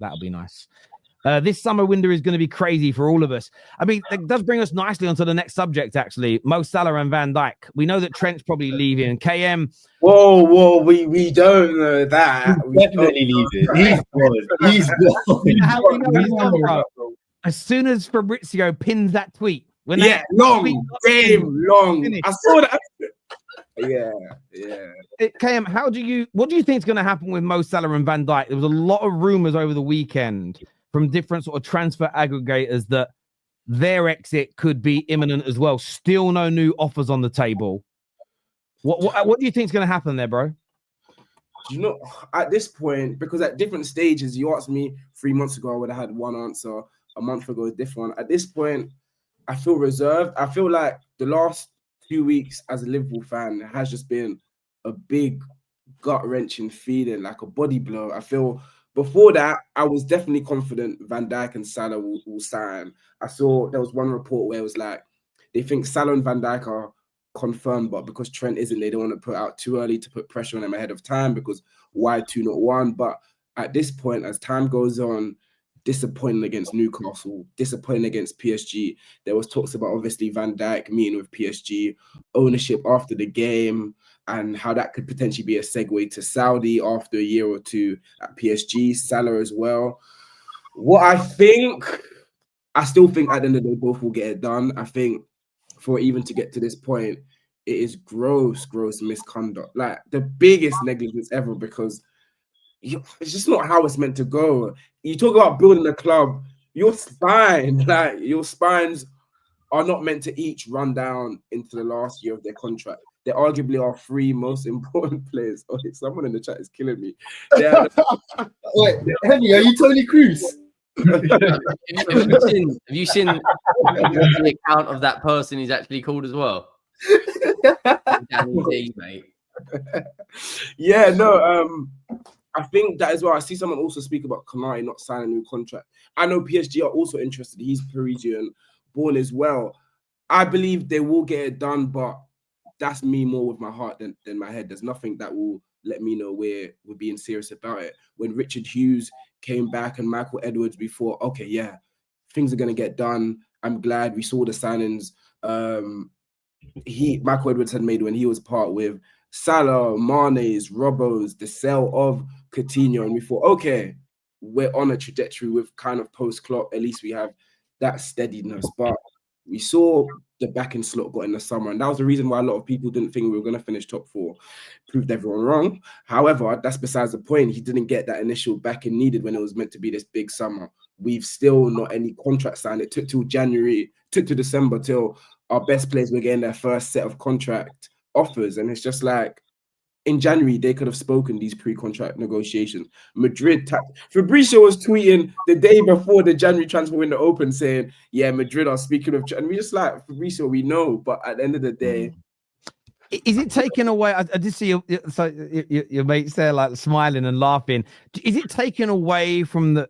That'll be nice. This summer window is going to be crazy for all of us. I mean, it does bring us nicely onto the next subject, actually. Mo Salah and Van Dijk. We know that Trent's probably leaving. KM. Whoa, we don't know that. He's definitely leaving. He's gone. How do we know he's gone, bro? As soon as Fabrizio pins that tweet. Long. I saw that. Yeah. KM, what do you think is going to happen with Mo Salah and Van Dijk? There was a lot of rumors over the weekend from different sort of transfer aggregators that their exit could be imminent as well. Still no new offers on the table. What do you think is going to happen there, bro? You know, at this point, because at different stages, you asked me 3 months ago, I would have had one answer. A month ago, a different one. At this point, I feel reserved. I feel like the last 2 weeks as a Liverpool fan has just been a big gut-wrenching feeling, like a body blow. I feel before that, I was definitely confident Van Dijk and Salah will sign. I saw there was one report where it was like, they think Salah and Van Dijk are confirmed, but because Trent isn't, they don't want to put out too early to put pressure on him ahead of time, because why 2 not 1? But at this point, as time goes on, disappointing against Newcastle, disappointing against PSG. There was talks about obviously Van Dijk meeting with PSG, ownership after the game, and how that could potentially be a segue to Saudi after a year or two at PSG, Salah as well. I still think at the end of the day, both will get it done. I think for even to get to this point, it is gross misconduct. Like the biggest negligence ever, because it's just not how it's meant to go. You talk about building a club, your spines are not meant to each run down into the last year of their contract. They arguably are 3 most important players. Oh, someone in the chat is killing me. Wait, Henry, are you Tony Cruz? Have you seen the account of that person he's actually called as well? Danny D, mate. Yeah, no, I think that as well. I see someone also speak about Konate not signing a new contract. I know PSG are also interested. He's Parisian born as well. I believe they will get it done, but that's me more with my heart than my head. There's nothing that will let me know we're being serious about it. When Richard Hughes came back and Michael Edwards before, okay, yeah, things are going to get done. I'm glad we saw the signings Michael Edwards had made when he was part with Salah, Mane's, Robbo's, the sale of Coutinho, and we thought, okay, we're on a trajectory with kind of post-Klopp. At least we have that steadiness. But we saw the backing slot got in the summer, and that was the reason why a lot of people didn't think we were going to finish top 4. Proved everyone wrong. However, that's besides the point. He didn't get that initial backing needed when it was meant to be this big summer. We've still not any contract signed. It took till January, took to December till our best players were getting their first set of contract offers, and it's just like in January they could have spoken these pre-contract negotiations. Fabrizio was tweeting the day before the January transfer window opened saying, yeah, Madrid are speaking of, and we just like, Fabrizio, we know, but at the end of the day, is it taken away? I did see your mates there like smiling and laughing. Is it taken away from the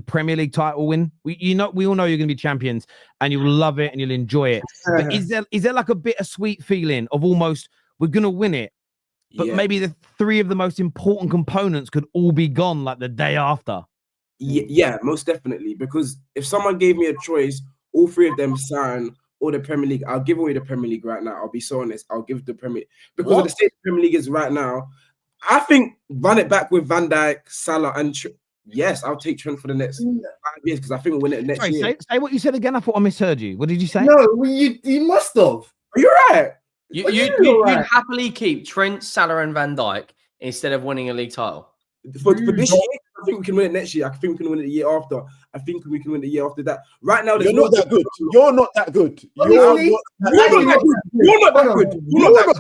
Premier League title win? We all know you're going to be champions and you'll love it and you'll enjoy it. But is there like a bittersweet feeling of almost we're going to win it, but maybe the 3 of the most important components could all be gone like the day after? Yeah, most definitely. Because if someone gave me a choice, all 3 of them sign or the Premier League, I'll give away the Premier League right now. I'll be so honest. I'll give the Premier League. Because of the state the Premier League is right now, I think run it back with Van Dijk, Salah, and yes, I'll take Trent for the next 5 years because I think we'll win it next year. Say what you said again. I thought I misheard you. What did you say? No, you must have. You're right. You'd happily keep Trent, Salah, and Van Dijk instead of winning a league title. For this year, I think we can win it next year. I think we can win it the year after. I think we can win the year after that. Right now, you're not that good. You're not that good. You're not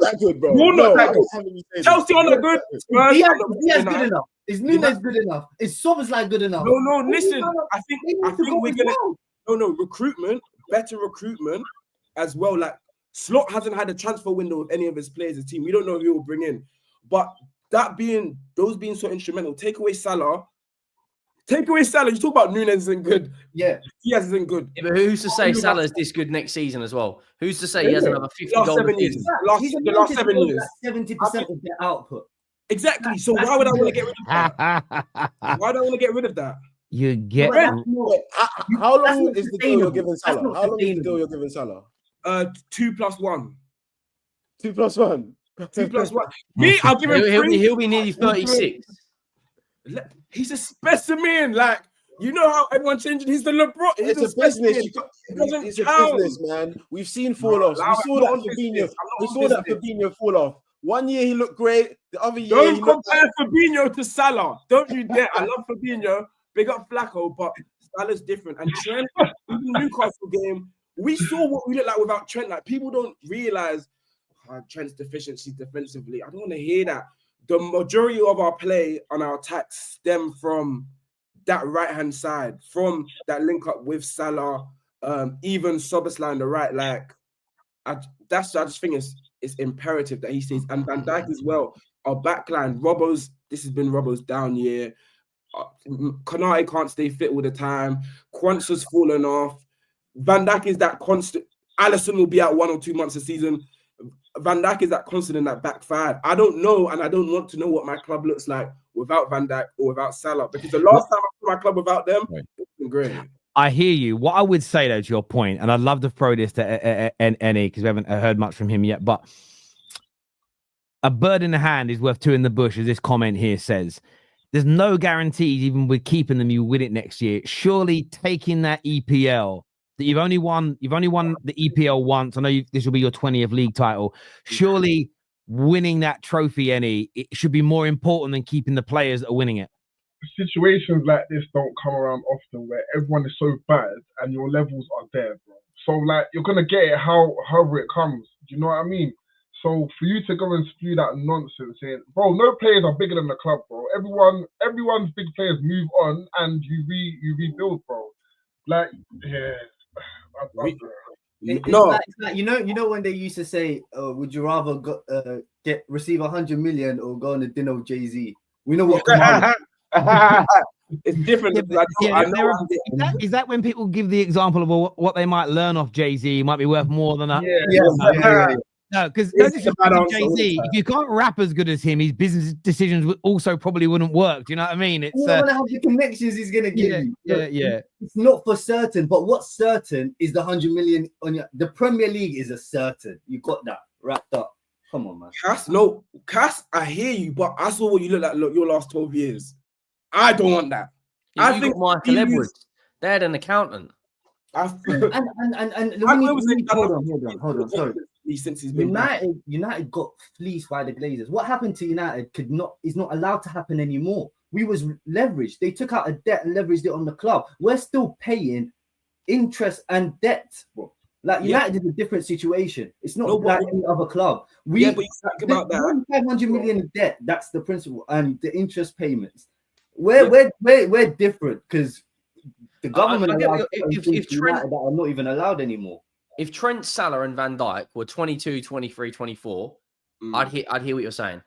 that good, bro. You're not that good. Chelsea are not good. Diaz good enough. Is Nunes good enough? Is Szoboszlai good enough? No. Listen, I think we're gonna recruitment, better recruitment as well. Like Slot hasn't had a transfer window with any of his players' as team. We don't know who he will bring in, but those being so instrumental. Take away Salah. You talk about Nunes isn't good. Yeah. Diaz isn't good. Yeah, but who's to say Salah's this good next season as well? Who's to say he has another 50 goals? The last 7 years. 70% of their output. Exactly. So why would I want to get rid of that? Why do I want to get rid of that? You get Wait, how long not is the deal you're sustainable. giving That's Salah? not How long is the sustainable. deal you're giving Salah? 2+1. 2+1. 2+1. Me, I'll give him He'll 3. be nearly 36. He's a specimen. Like, you know how everyone changing. He's the LeBron. He's It's a business. It doesn't It's a count. business, man. We've seen fall-offs. We saw that Fabinho. We saw that Fabinho fall off. One year he looked great. The other year Don't he looked compare Fabinho to Salah. Don't you dare. I love Fabinho. Big up Flacco, but Salah's different. And Trent, in the Newcastle game, we saw what we look like without Trent. Like, people don't realize Trent's deficiencies defensively. I don't want to hear that. The majority of our play on our attacks stem from that right-hand side, from that link up with Salah, even Soboslai on the right. Like, I just think it's imperative that he stays. And Van Dijk as well. Our backline, this has been Robbo's down year. Konate can't stay fit all the time. Quansah's fallen off. Van Dijk is that constant. Alisson will be out 1 or 2 months a season. Van Dijk is that constant in that back five. I don't know, and I don't want to know what my club looks like without Van Dijk or without Salah, because the last time I saw my club without them, it's been great. I hear you. What I would say, though, to your point, and I'd love to throw this to Eni because we haven't heard much from him yet, but a bird in the hand is worth 2 in the bush, as this comment here says. There's no guarantees, even with keeping them, you win it next year. Surely taking that EPL, that you've only won the EPL once. I know this will be your 20th league title. Surely winning that trophy, Eni, it should be more important than keeping the players that are winning it. Situations like this don't come around often, where everyone is so bad and your levels are there, bro. So like you're gonna get it however it comes. Do you know what I mean? So for you to go and spew that nonsense saying, bro, no players are bigger than the club, bro. Everyone's big players move on and you rebuild, bro. Like, yeah. It's like, you know when they used to say, would you rather receive 100 million or go on a dinner with Jay-Z? We know what it's different. Is that when people give the example of what they might learn off Jay-Z might be worth more than a No, because Jay-Z, if you can't rap as good as him, his business decisions also probably wouldn't work. Do you know what I mean? It's how the connections he's gonna give you. Yeah. It's not for certain, but what's certain is the 100 million on the Premier League is a certain. You got that wrapped up. Come on, man. Cass, I hear you, but I saw what you look like your last 12 years. I don't want that. I think Michael Edwards, they had an accountant. Hold on. Sorry. Since he's been United got fleeced by the Glazers. What happened to United is not allowed to happen anymore. We was leveraged. They took out a debt and leveraged it on the club. We're still paying interest and debt, bro. Like United is a different situation. It's not like any other club. But you talk about that. 500 million of debt. That's the principle, and the interest payments. We're different because the government allows if Trent that are not even allowed anymore. If Trent, Salah, and Van Dijk were 22, 23, 24, I'd hear what you're saying.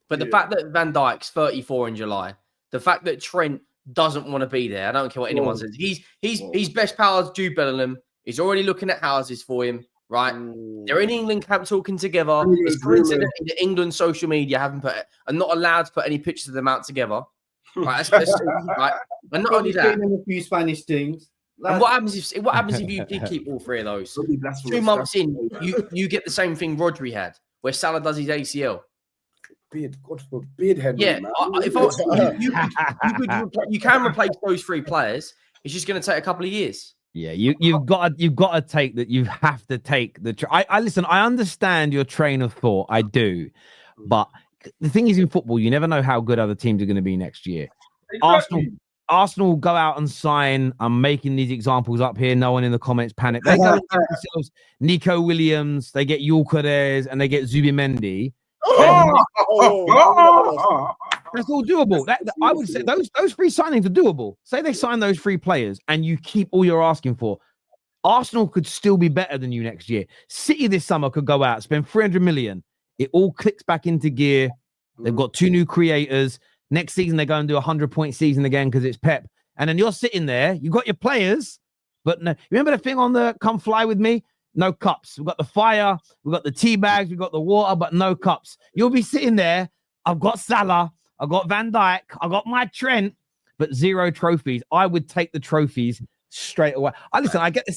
But the fact that Van Dijk's 34 in July, the fact that Trent doesn't want to be there, I don't care what anyone says. He's best pals Jude Bellingham. He's already looking at houses for him, right? They're in England camp talking together. It's coincident that England social media are not allowed to put any pictures of them out together. Right? Right? And not only that, a few Spanish things. And what happens if you did keep all 3 of those? 2 months in, you get the same thing Rodri had, where Salah does his ACL. God forbid, Yeah, you can replace those 3 players. It's just going to take a couple of years. Yeah, you've got to take that. You have to take the. I listen. I understand your train of thought. I do, but the thing is, in football, you never know how good other teams are going to be next year. Exactly. Arsenal go out and sign. I'm making these examples up here. No one in the comments panic. They go and get themselves Nico Williams. They get Yulkares and they get Zubimendi. That's all doable. I would say those 3 signings are doable. Say they sign those 3 players and you keep all you're asking for. Arsenal could still be better than you next year. City this summer could go out, spend 300 million. It all clicks back into gear. They've got 2 new creators. Next season, they go and do a 100-point season again because it's Pep. And then you're sitting there. You got your players, but no. Remember the thing on the Come Fly With Me? No cups. We've got the fire. We've got the tea bags. We've got the water, but no cups. You'll be sitting there I've got Salah, I've got Van Dijk, I've got my Trent, but 0 trophies. I would take the trophies straight away. I get the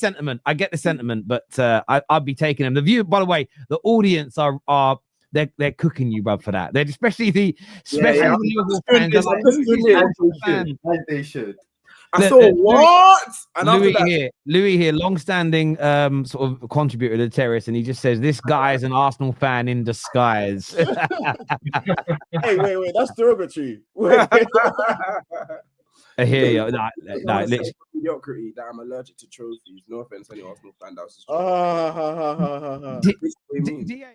sentiment, but I'd be taking them. The view, by the way, the audience are they're cooking you, bro, for that. They're especially the Liverpool fans. They're like, As they should. I saw what? And Louis here, long-standing sort of contributor to Terrace, and he just says this guy is an Arsenal fan in disguise. Hey, wait, that's derogatory. Wait. I hear you. Mediocrity that I'm allergic to trophies. No offense, any Arsenal fan. That was just DA,